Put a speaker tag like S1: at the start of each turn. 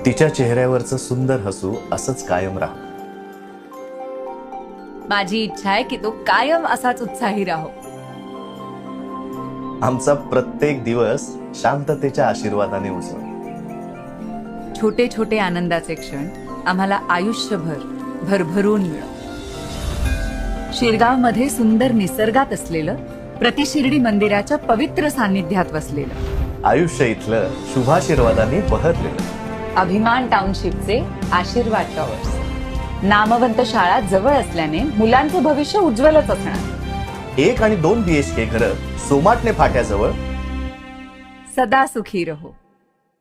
S1: तिच्या चेहऱ्यावरचं सुंदर हसू असंच कायम राहा.
S2: माझी इच्छा आहे की तो कायम असाच उत्साही राहो.
S1: आमचा प्रत्येक दिवस शांततेच्या आशीर्वादाने उजळो.
S2: छोटे छोटे आनंदाचे क्षण आम्हाला आयुष्यभर भरभरून मिळो. शिरगाव मध्ये सुंदर निसर्गात असलेलं, प्रतिशिर्डी मंदिराच्या पवित्र सान्निध्यात वसलेलं,
S1: आयुष्य इथलं शुभाशीर्वादाने बहरलेलं,
S2: अभिमान टाउनशिपचे आशीर्वाद टॉवर्स. नामवंत शाळा जवळ असल्याने मुलांचं भविष्य उज्ज्वलच असणार.
S1: 1 आणि 2 BHK घरं सोमाटणे फाट्याजवळ.
S2: सदा सुखी रहो.